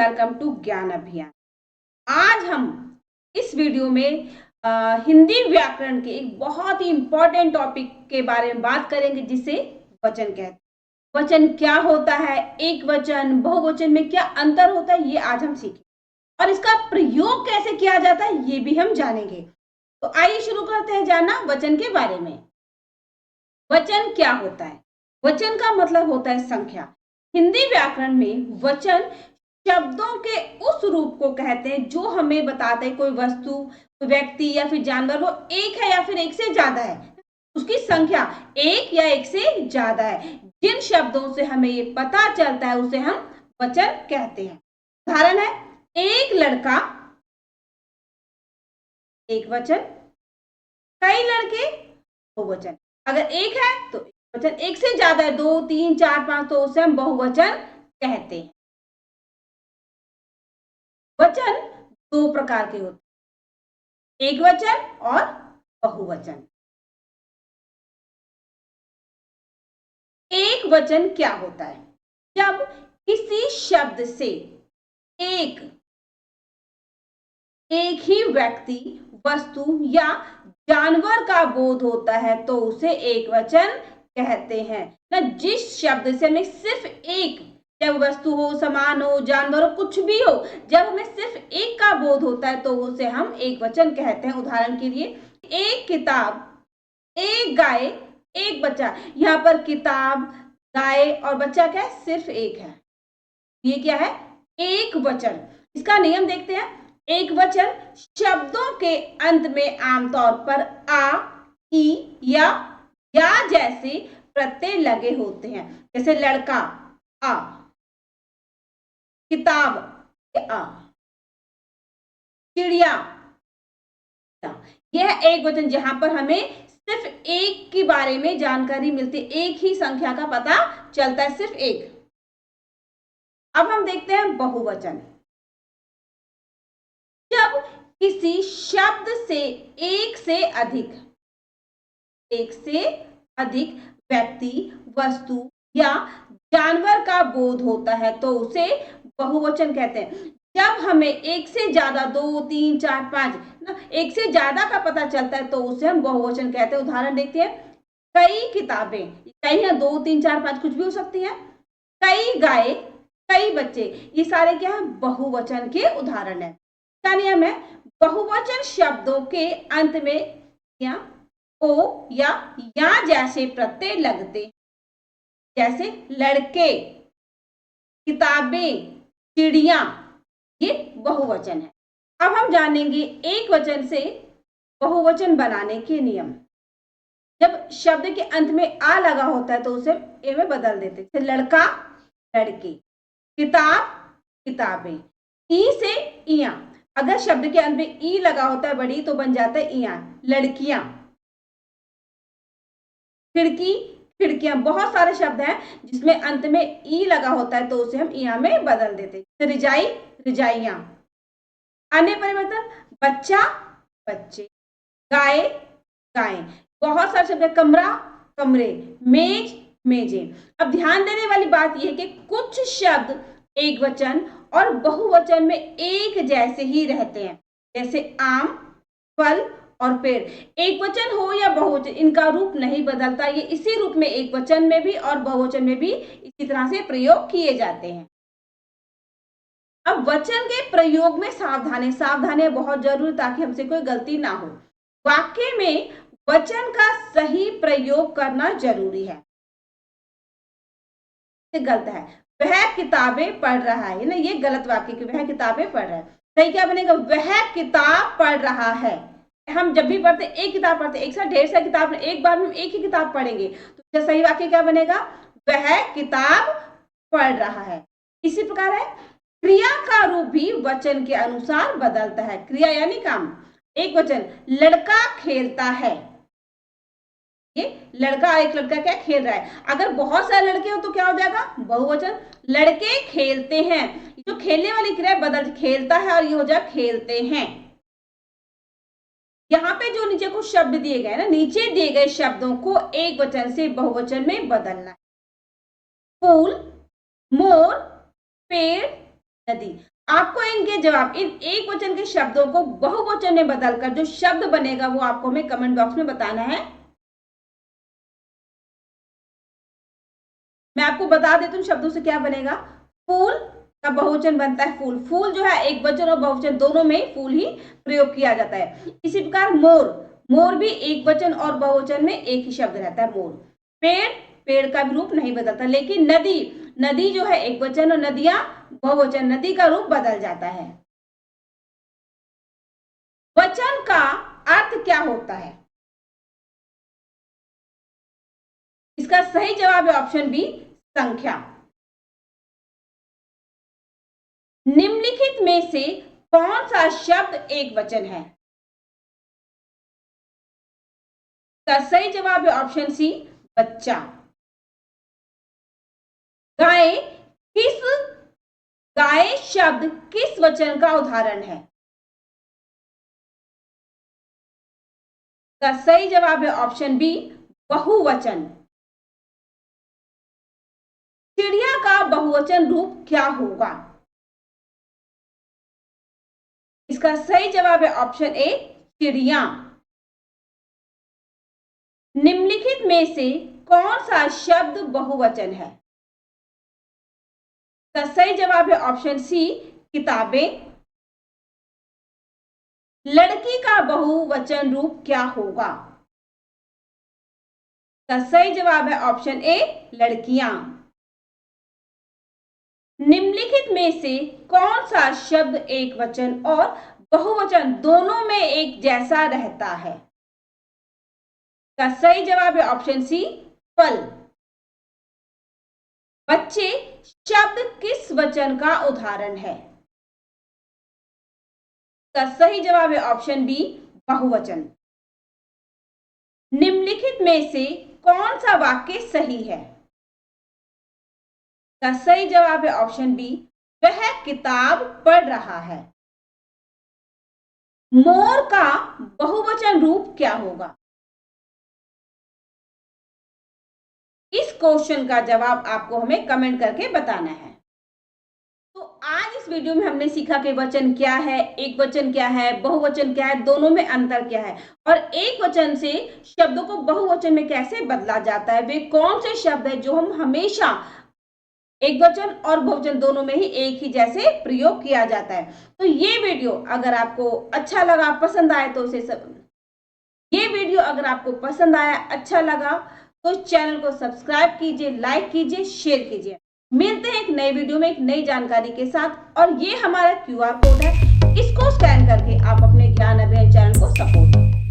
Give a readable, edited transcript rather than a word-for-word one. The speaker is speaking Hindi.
वेलकम टू ज्ञान अभियान। आज हम इस वीडियो में हिंदी व्याकरण के एक बहुत ही इंपॉर्टेंट टॉपिक के बारे में बात करेंगे जिसे वचन कहते हैं। वचन क्या होता है, एक वचन बहुवचन में क्या अंतर होता है, ये आज हम सीखेंगे और इसका प्रयोग कैसे किया जाता है ये भी हम जानेंगे। तो आइए शुरू करते हैं जानना वचन के बारे में। वचन क्या होता है? वचन का मतलब होता है संख्या। हिंदी व्याकरण में वचन शब्दों के उस रूप को कहते हैं जो हमें बताते हैं कोई वस्तु, कोई व्यक्ति या फिर जानवर वो एक है या फिर एक से ज्यादा है, उसकी संख्या एक या एक से ज्यादा है। जिन शब्दों से हमें ये पता चलता है उसे हम वचन कहते हैं। उदाहरण है एक लड़का, एक वचन, कई लड़के, बहुवचन। अगर एक है तो वचन, एक से ज्यादा है, 2, 3, 4, 5 तो उसे हम बहुवचन कहते हैं। वचन दो प्रकार के होते हैं, एक वचन और बहुवचन। एक वचन क्या होता है? जब किसी शब्द से एक ही व्यक्ति, वस्तु या जानवर का बोध होता है तो उसे एक वचन कहते हैं। ना जिस शब्द से हमें सिर्फ एक, चाहे वस्तु हो, सामान हो, जानवर हो, कुछ भी हो, जब हमें सिर्फ एक का बोध होता है तो उसे हम एक वचन कहते हैं। उदाहरण के लिए एक किताब, एक गाय, एक बच्चा। यहाँ पर किताब, गाय और बच्चा क्या है? सिर्फ एक है। ये क्या है? एक वचन। इसका नियम देखते हैं। एक वचन शब्दों के अंत में आमतौर पर आ, ई या जैसे प्रत्यय लगे होते हैं। जैसे लड़का आ, किताब आ, चिड़िया। यह एक वचन जहां पर हमें सिर्फ एक के बारे में जानकारी मिलती है, एक ही संख्या का पता चलता है, सिर्फ एक। अब हम देखते हैं बहुवचन। जब किसी शब्द से एक से अधिक व्यक्ति, वस्तु या जानवर का बोध होता है तो उसे बहुवचन कहते हैं। जब हमें एक से ज्यादा, 2, 3, 4, 5 ना, एक से ज्यादा का पता चलता है तो उसे हम बहुवचन कहते हैं। उदाहरण देखते हैं कई किताबें, कई है 2, 3, 4, 5 कुछ भी हो सकती है। कई गाय, कई बच्चे, ये सारे क्या है? बहुवचन के उदाहरण है। का नियम है बहुवचन शब्दों के अंत में या ओ या जैसे प्रत्यय लगते, जैसे लड़के, किताबें, चिड़िया, ये बहुवचन है। अब हम जानेंगे एक वचन से बहुवचन बनाने के नियम। जब शब्द के अंत में आ लगा होता है तो उसे ए में बदल देते, जैसे लड़का, लड़के, किताब, किताबें। ई से इया, अगर शब्द के अंत में ई लगा होता है बड़ी तो बन जाता है इया, लड़कियां। खिड़की, खिड़कियां। बहुत सारे शब्द हैं जिसमें अंत में ई लगा होता है तो उसे हम इया में बदल देते। रिजाई, रिजाइयां। अन्य परिवर्तन बच्चा, बच्चे, गाय, गायें। बहुत सारे शब्द है, कमरा, कमरे, मेज, मेजें। अब ध्यान देने वाली बात यह है कि कुछ शब्द एक वचन और बहुवचन में एक जैसे ही रहते हैं, जैसे आम, फल और पेड़। एक वचन हो या बहुवचन, इनका रूप नहीं बदलता, ये इसी रूप में एक वचन में भी और बहुवचन में भी इसी तरह से प्रयोग किए जाते हैं। अब वचन के प्रयोग में सावधानी बहुत जरूरी ताकि हमसे कोई गलती ना हो। वाक्य में वचन का सही प्रयोग करना जरूरी है। गलत है, वह किताबें पढ़ रहा है ना, ये गलत वाक्य कि वह किताबें पढ़ रहा है। सही क्या बनेगा? वह किताब पढ़ रहा है। हम जब भी पढ़ते एक किताब पढ़ते, एक साथ ढेर सारी किताब, एक बार में एक ही किताब पढ़ेंगे तो सही वाक्य क्या बनेगा? वह किताब पढ़ रहा है। इसी प्रकार है क्रिया का रूप भी वचन के अनुसार बदलता है। क्रिया यानी काम। एक वचन लड़का खेलता है, ये लड़का, एक लड़का क्या खेल रहा है। अगर बहुत सारे लड़के हो तो क्या हो जाएगा? बहुवचन लड़के खेलते हैं। जो खेलने वाली क्रिया बदल, खेलता है और ये हो जाए खेलते हैं। यहाँ पे जो नीचे कुछ शब्द दिए गए ना, नीचे दिए गए शब्दों को एक वचन से बहुवचन में बदलना है। फूल, मोर, पेड़, नदी। आपको इनके जवाब, इन एक वचन के शब्दों को बहुवचन में बदलकर जो शब्द बनेगा वो आपको हमें कमेंट बॉक्स में बताना है। मैं आपको बता देती हूँ शब्दों से क्या बनेगा। फूल का बहुवचन बनता है फूल। फूल जो है एक वचन और बहुवचन दोनों में फूल ही प्रयोग किया जाता है। इसी प्रकार मोर, मोर भी एक वचन और बहुवचन में एक ही शब्द रहता है मोर। पेड़, पेड़ का भी रूप नहीं बदलता। लेकिन नदी, नदी जो है एक वचन और नदियां बहुवचन, नदी का रूप बदल जाता है। वचन का अर्थ क्या होता है? इसका सही जवाब है ऑप्शन बी, संख्या। निम्नलिखित में से कौन सा शब्द एक वचन है? इसका सही जवाब है ऑप्शन सी, बच्चा। गाय किस, गाय शब्द किस वचन का उदाहरण है? इसका सही जवाब है ऑप्शन बी, बहुवचन। चिड़िया का बहुवचन रूप क्या होगा? इसका सही जवाब है ऑप्शन ए, चिड़िया। निम्नलिखित में से कौन सा शब्द बहुवचन है? इसका सही जवाब है ऑप्शन सी, किताबें। लड़की का बहुवचन रूप क्या होगा? इसका सही जवाब है ऑप्शन ए, लड़कियां। निम्नलिखित में से कौन सा शब्द एक वचन और बहुवचन दोनों में एक जैसा रहता है? इसका सही जवाब है ऑप्शन सी, फल। बच्चे शब्द किस वचन का उदाहरण है? इसका सही जवाब है ऑप्शन बी, बहुवचन। निम्नलिखित में से कौन सा वाक्य सही है? इसका सही जवाब है ऑप्शन बी, वह किताब पढ़ रहा है। मोर का बहुवचन रूप क्या होगा? इस क्वेश्चन का जवाब आपको हमें कमेंट करके बताना है। तो आज इस वीडियो में हमने सीखा कि वचन क्या है, एक वचन क्या है, बहुवचन क्या है, दोनों में अंतर क्या है और एक वचन से शब्दों को बहुवचन में कैसे बदला जाता है। वे कौन से शब्द है जो हम हमेशा एक वचन और बहुवचन दोनों में ही एक ही जैसे प्रयोग किया जाता है। तो ये वीडियो अगर आपको अच्छा लगा, पसंद आए तो ये वीडियो अगर आपको पसंद आया, अच्छा लगा तो चैनल को सब्सक्राइब कीजिए, लाइक कीजिए, शेयर कीजिए। मिलते हैं एक नए वीडियो में एक नई जानकारी के साथ। और ये हमारा QR कोड है, इसको स्कैन करके आप अपने ज्ञान अभियान चैनल को सपोर्ट करें।